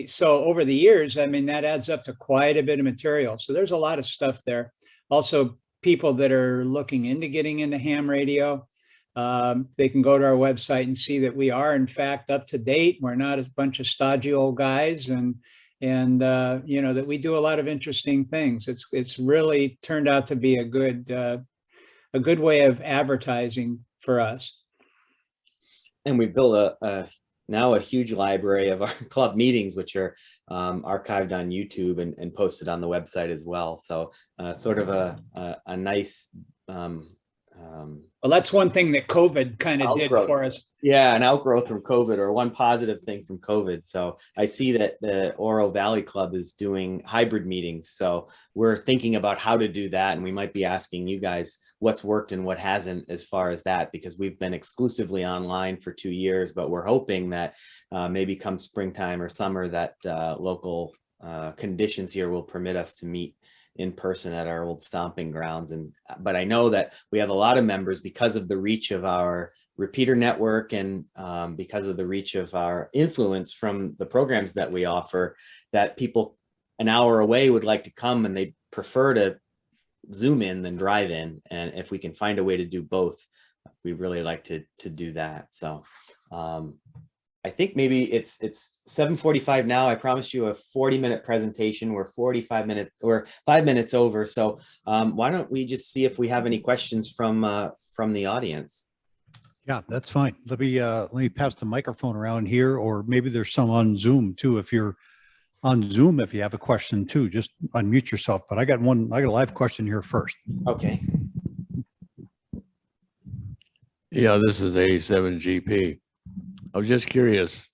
S7: so over the years, I mean, that adds up to quite a bit of material. So there's a lot of stuff there. Also, people that are looking into getting into ham radio, they can go to our website and see that we are in fact up to date. We're not a bunch of stodgy old guys, and that we do a lot of interesting things. It's really turned out to be a good way of advertising for us.
S2: And we built now a huge library of our club meetings, which are archived on YouTube and posted on the website as well. So sort of a nice
S7: Well, that's one thing that COVID kind of did
S2: Outgrowth.
S7: for us.
S2: Yeah, an outgrowth from COVID, or one positive thing from COVID. So I see that the Oro Valley Club is doing hybrid meetings. So we're thinking about how to do that. And we might be asking you guys what's worked and what hasn't as far as that, because we've been exclusively online for 2 years, but we're hoping that maybe come springtime or summer that local conditions here will permit us to meet in person at our old stomping grounds. But I know that we have a lot of members, because of the reach of our repeater network and because of the reach of our influence from the programs that we offer, that people an hour away would like to come, and they prefer to Zoom in than drive in. And if we can find a way to do both, we really like to do that. So I think maybe it's 7:45 now. I promised you a 40-minute presentation. We're 45 minutes or 5 minutes over. So why don't we just see if we have any questions from the audience?
S1: Yeah, that's fine. Let me pass the microphone around here, or maybe there's some on Zoom too. If you're on Zoom, if you have a question too, just unmute yourself. But I got a live question here first.
S2: Okay.
S8: Yeah, this is A7GP. I was just curious,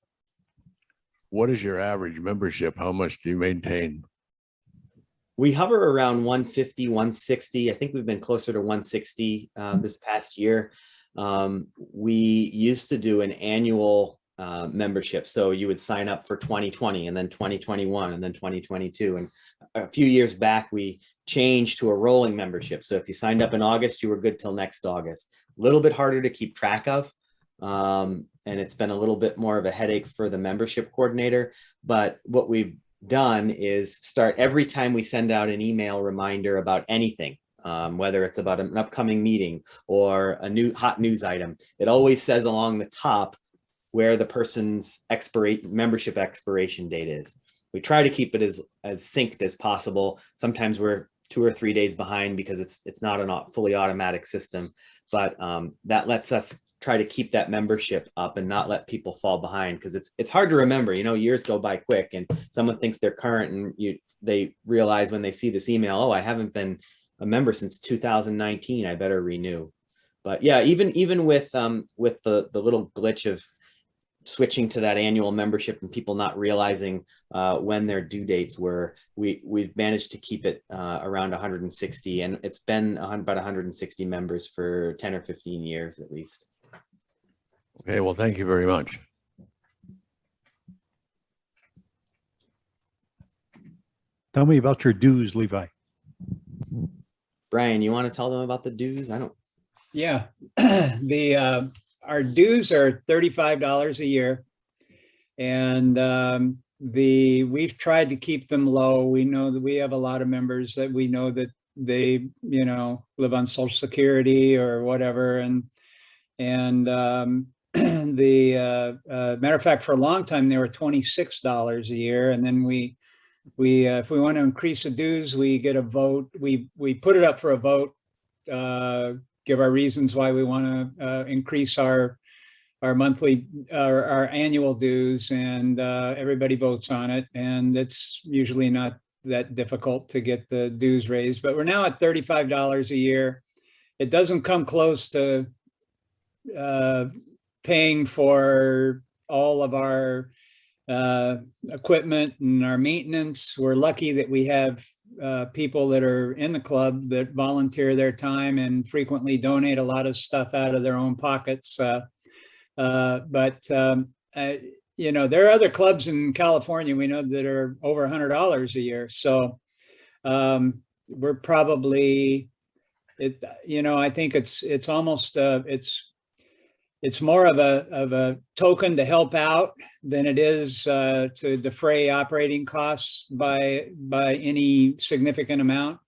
S8: what is your average membership? How much do you maintain?
S2: We hover around 150, 160. I think we've been closer to 160 this past year. We used to do an annual membership. So you would sign up for 2020 and then 2021 and then 2022. And a few years back, we changed to a rolling membership. So if you signed up in August, you were good till next August. A little bit harder to keep track of. And it's been a little bit more of a headache for the membership coordinator. But what we've done is start every time we send out an email reminder about anything, whether it's about an upcoming meeting or a new hot news item, it always says along the top where the person's membership expiration date is. We try to keep it as synced as possible. Sometimes we're 2 or 3 days behind because it's not a fully automatic system, but that lets us try to keep that membership up and not let people fall behind, because it's hard to remember. Years go by quick, and someone thinks they're current, and they realize when they see this email, oh, I haven't been a member since 2019. I better renew. But yeah, even with the little glitch of switching to that annual membership and people not realizing when their due dates were, we've managed to keep it around 160, and it's been about 160 members for 10 or 15 years at least.
S8: Okay, well, thank you very much.
S1: Tell me about your dues, Levi.
S2: Brian, you want to tell them about the dues? I don't.
S7: Yeah, our dues are $35 a year, and we've tried to keep them low. We know that we have a lot of members that we know that they live on Social Security or whatever, and the matter of fact, for a long time they were $26 a year, and then we if we want to increase the dues, we get a vote. We put it up for a vote, give our reasons why we want to increase our monthly our annual dues, and everybody votes on it, and it's usually not that difficult to get the dues raised. But we're now at $35 a year. It doesn't come close to paying for all of our equipment and our maintenance. We're lucky that we have people that are in the club that volunteer their time and frequently donate a lot of stuff out of their own pockets. But there are other clubs in California we know that are over $100 a year. So we're probably, I think it's almost it's more of a token to help out than it is to defray operating costs by any significant amount.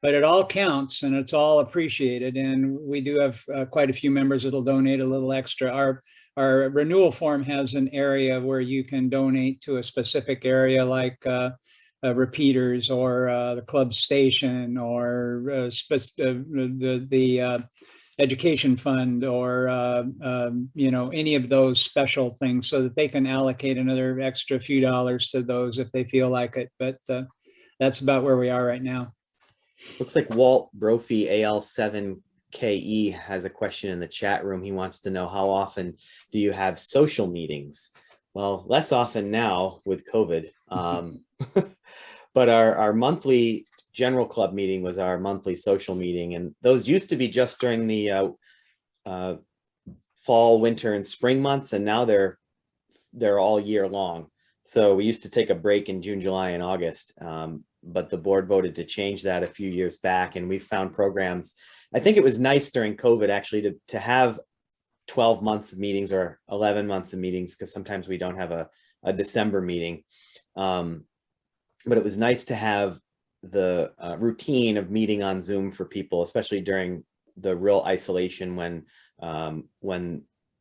S7: But it all counts, and it's all appreciated. And we do have quite a few members that'll donate a little extra. Our renewal form has an area where you can donate to a specific area, like repeaters or the club station, or the education fund, or any of those special things, so that they can allocate another extra few dollars to those if they feel like it. But that's about where we are right now.
S2: Looks like Walt Brophy AL7 KE has a question in the chat room. He wants to know, how often do you have social meetings? Well, less often now with COVID. But our monthly general club meeting was our monthly social meeting. And those used to be just during the fall, winter, and spring months. And now they're all year long. So we used to take a break in June, July, and August. But the board voted to change that a few years back. And we found programs. I think it was nice during COVID actually to have 12 months of meetings or 11 months of meetings, because sometimes we don't have a December meeting. But it was nice to have the routine of meeting on Zoom for people, especially during the real isolation when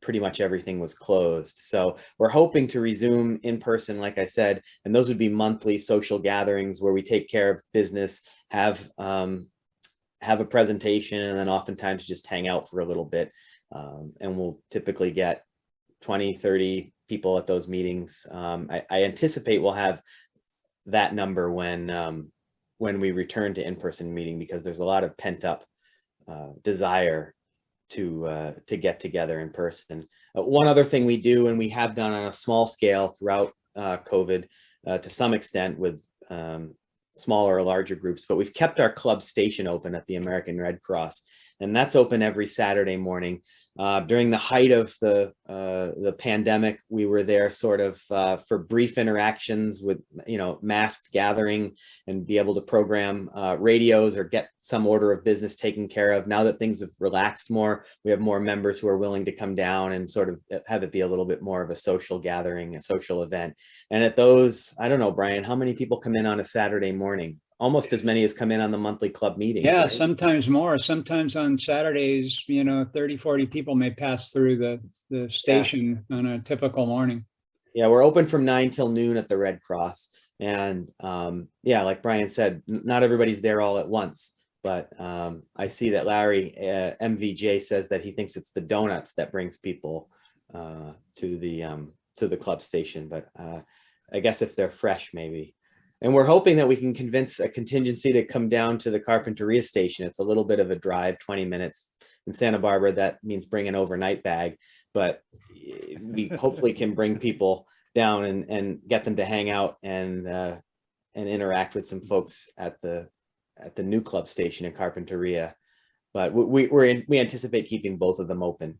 S2: pretty much everything was closed. So we're hoping to resume in person, like I said, and those would be monthly social gatherings where we take care of business, have a presentation, and then oftentimes just hang out for a little bit. And we'll typically get 20, 30 people at those meetings. I anticipate we'll have that number when we return to in-person meeting, because there's a lot of pent-up desire to get together in person. One other thing we do, and we have done on a small scale throughout COVID to some extent with smaller or larger groups, but we've kept our club station open at the American Red Cross, and that's open every Saturday morning. During the height of the pandemic, we were there sort of for brief interactions with, masked gathering, and be able to program radios or get some order of business taken care of. Now that things have relaxed more, we have more members who are willing to come down and sort of have it be a little bit more of a social gathering, a social event. And at those, I don't know, Brian, how many people come in on a Saturday morning? Almost as many as come in on the monthly club meeting.
S7: Yeah,
S2: right?
S7: sometimes more. Sometimes on Saturdays, 30, 40 people may pass through the station on a typical morning.
S2: Yeah, we're open from 9 till noon at the Red Cross. And like Brian said, not everybody's there all at once. But I see that Larry, MVJ, says that he thinks it's the donuts that brings people to the club station. But I guess if they're fresh, maybe. And we're hoping that we can convince a contingency to come down to the Carpinteria station. It's a little bit of a drive, 20 minutes. In Santa Barbara, that means bring an overnight bag, but we hopefully can bring people down and get them to hang out and interact with some folks at the new club station in Carpinteria. But we anticipate keeping both of them open.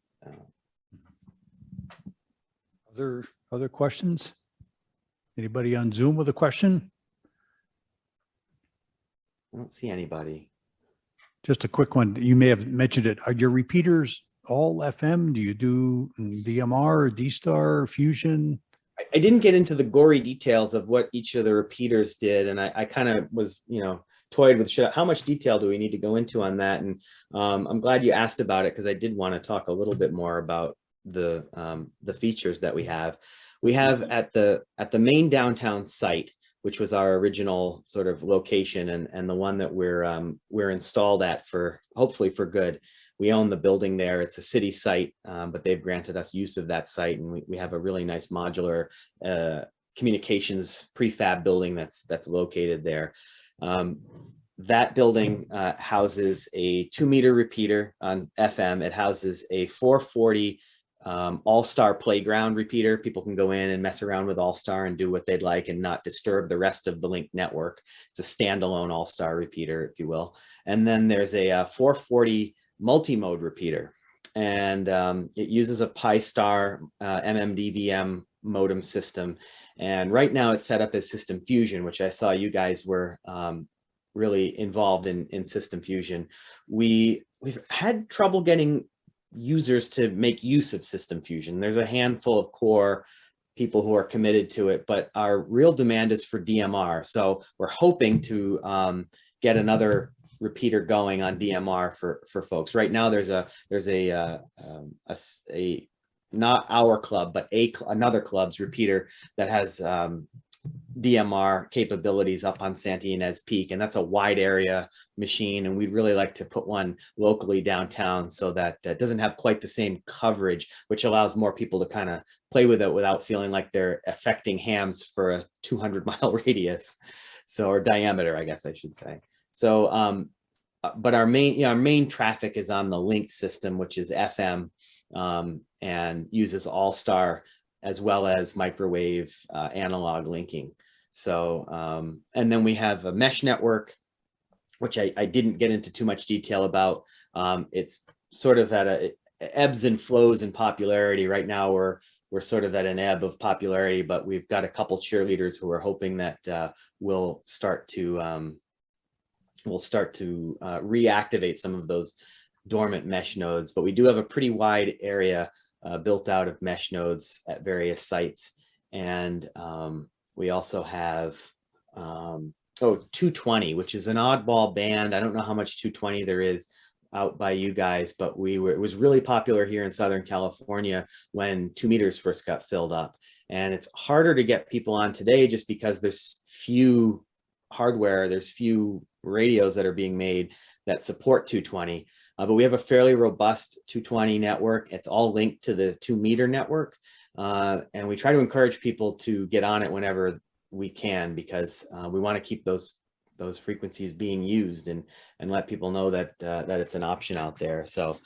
S1: Other questions? Anybody on Zoom with a question?
S2: I don't see anybody.
S1: Just a quick one. You may have mentioned it. Are your repeaters all FM? Do you do DMR, D-Star, Fusion?
S2: I didn't get into the gory details of what each of the repeaters did. And I kind of was, toyed with how much detail do we need to go into on that? And I'm glad you asked about it, because I did want to talk a little bit more about the features that we have. We have at the main downtown site, which was our original sort of location, and the one that we're installed at for, hopefully for good. We own the building there. It's a city site, but they've granted us use of that site, and we have a really nice modular communications prefab building that's located there. That building houses a 2-meter repeater on FM. It houses a 440 All-Star playground repeater. People can go in and mess around with All-Star and do what they'd like and not disturb the rest of the Link network. It's a standalone All-Star repeater, if you will. And then there's a 440 multi-mode repeater, and it uses a Pi-Star MMDVM modem system. And right now it's set up as System Fusion, which I saw you guys were really involved in System Fusion. We've had trouble getting users to make use of System Fusion. There's a handful of core people who are committed to it, but our real demand is for DMR. So we're hoping to get another repeater going on DMR for folks. Right now there's a not our club, but another club's repeater that has DMR capabilities up on Santa Ynez Peak, and that's a wide area machine, and we'd really like to put one locally downtown so that it doesn't have quite the same coverage, which allows more people to kind of play with it without feeling like they're affecting hams for a 200-mile radius, or diameter, I guess I should say. So but our main traffic is on the link system, which is FM, and uses All-Star as well as microwave analog linking. So, and then we have a mesh network, which I didn't get into too much detail about. It's sort of at ebbs and flows in popularity. Right now, we're sort of at an ebb of popularity, but we've got a couple cheerleaders who are hoping that we'll start to reactivate some of those dormant mesh nodes. But we do have a pretty wide area built out of mesh nodes at various sites. And we also have 220, which is an oddball band. I don't know how much 220 there is out by you guys, but it was really popular here in Southern California when 2 meters first got filled up. And it's harder to get people on today just because there's few radios that are being made that support 220. But we have a fairly robust 220 network. It's all linked to the 2 meter network. And we try to encourage people to get on it whenever we can, because we want to keep those frequencies being used and let people know that it's an option out there. So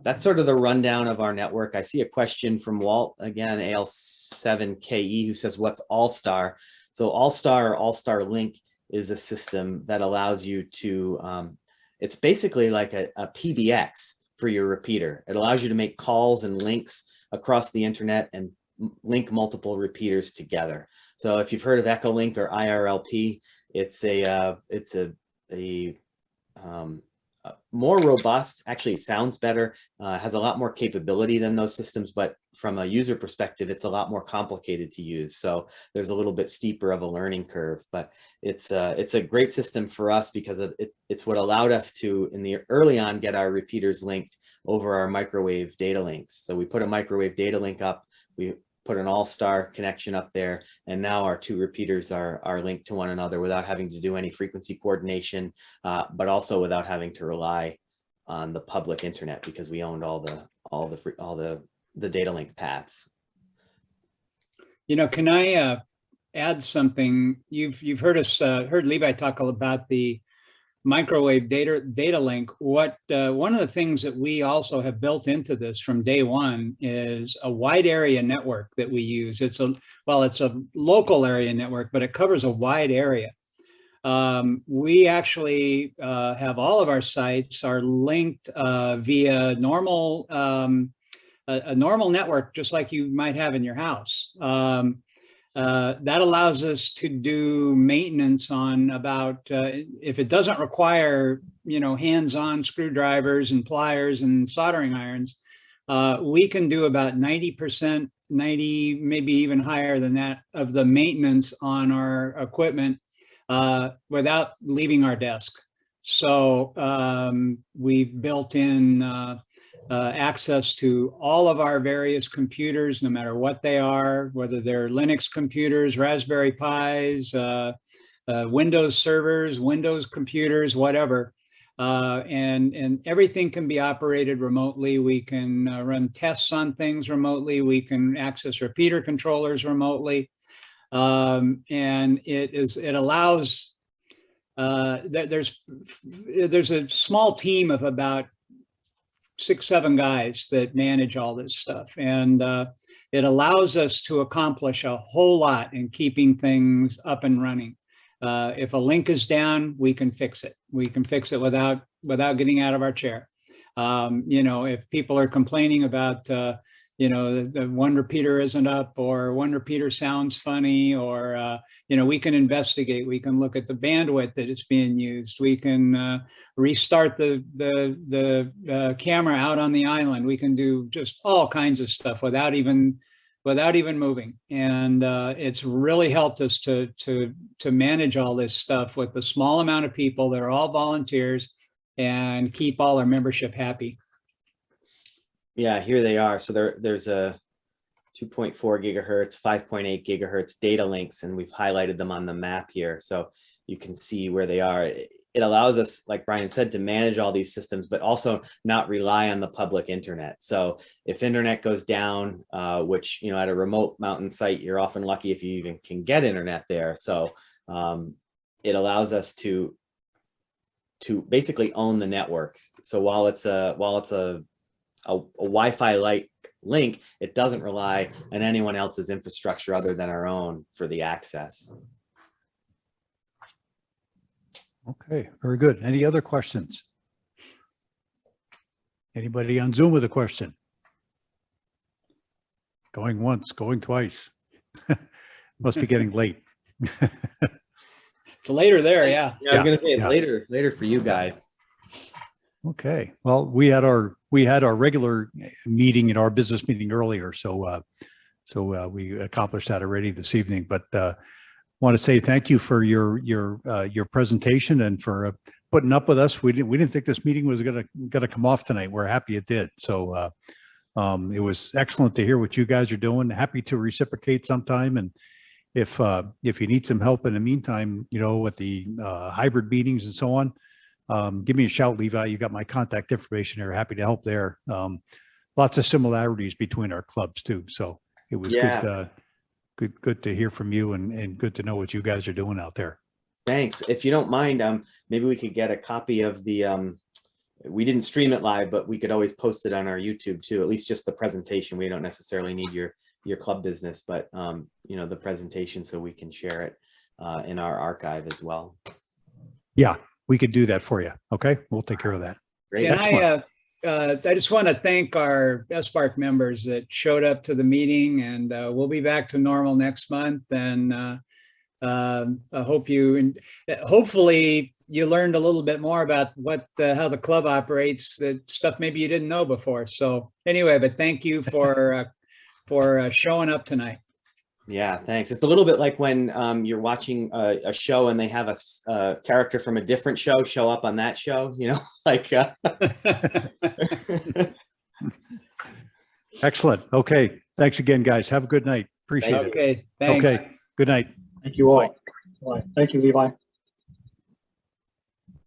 S2: that's sort of the rundown of our network. I see a question from Walt again, AL7KE, who says, what's All-Star? So All-Star or All-Star Link is a system that allows you to, it's basically like a PBX for your repeater. It allows you to make calls and links across the internet and link multiple repeaters together. So if you've heard of Echolink or IRLP, it's a more robust, actually it sounds better, has a lot more capability than those systems, but from a user perspective, it's a lot more complicated to use. So there's a little bit steeper of a learning curve, but it's a great system for us because it's what allowed us to, in the early on, get our repeaters linked over our microwave data links. So we put a microwave data link up, we put an All-Star connection up there, and now our 2 repeaters are linked to one another without having to do any frequency coordination, but also without having to rely on the public internet because we owned all the data link paths.
S7: You know, can I add something? You've heard heard Levi talk about the microwave data link. One of the things that we also have built into this from day one is a wide area network that we use. It's a local area network, but it covers a wide area. We actually have all of our sites are linked via a normal network, just like you might have in your house. That allows us to do maintenance on about, if it doesn't require, hands-on screwdrivers and pliers and soldering irons, we can do about 90%, maybe even higher than that, of the maintenance on our equipment without leaving our desk. So we've built in access to all of our various computers, no matter what they are, whether they're Linux computers, Raspberry Pis, Windows servers, Windows computers, whatever. And everything can be operated remotely. We can run tests on things remotely. We can access repeater controllers remotely. And it allows, there's a small team of about 6-7 guys that manage all this stuff, and it allows us to accomplish a whole lot in keeping things up and running. If a link is down, we can fix it. We can fix it without getting out of our chair. If people are complaining about the one repeater isn't up, or one repeater sounds funny, or we can investigate. We can look at the bandwidth that it's being used. We can restart the camera out on the island. We can do just all kinds of stuff without even moving. And it's really helped us to manage all this stuff with the small amount of people that are all volunteers and keep all our membership happy.
S2: Yeah, here they are. So there's a 2.4 gigahertz, 5.8 gigahertz data links, and we've highlighted them on the map here. So you can see where they are. It allows us, like Brian said, to manage all these systems, but also not rely on the public internet. So if internet goes down, which, at a remote mountain site, you're often lucky if you even can get internet there. So it allows us to to basically own the network. So while it's a Wi-Fi like link, it doesn't rely on anyone else's infrastructure other than our own for the access.
S1: Okay, very good. Any other questions? Anybody on Zoom with a question? Going once, going twice. Must be getting late.
S7: It's later there, yeah.
S2: I was gonna say it's
S1: yeah.
S2: later for you guys.
S1: Okay, well, we had our regular meeting in our business meeting earlier, so we accomplished that already this evening. But want to say thank you for your presentation and for putting up with us. We didn't think this meeting was gonna come off tonight. We're happy it did. So it was excellent to hear what you guys are doing. Happy to reciprocate sometime, and if you need some help in the meantime, with the hybrid meetings and so on, give me a shout, Levi. You got my contact information there. Happy to help there. Lots of similarities between our clubs too. So it was good to hear from you, and good to know what you guys are doing out there.
S2: Thanks. If you don't mind, maybe we could get a copy of the, we didn't stream it live, but we could always post it on our YouTube too, at least just the presentation. We don't necessarily need your club business, but the presentation, so we can share it in our archive as well. Yeah,
S1: we could do that for you. Okay, we'll take care of that.
S2: Great.
S7: Can I just want to thank our SBARC members that showed up to the meeting, and we'll be back to normal next month. And I hope hopefully you learned a little bit more about how the club operates, that stuff maybe you didn't know before. So anyway, but thank you for showing up tonight.
S2: Yeah, thanks. It's a little bit like when you're watching a show and they have a character from a different show up on that show, like.
S1: Excellent. Okay. Thanks again, guys. Have a good night. Appreciate it.
S7: Okay. Thanks.
S1: Okay. Good night.
S3: Thank you all.
S1: Bye.
S3: Bye. Thank you, Levi.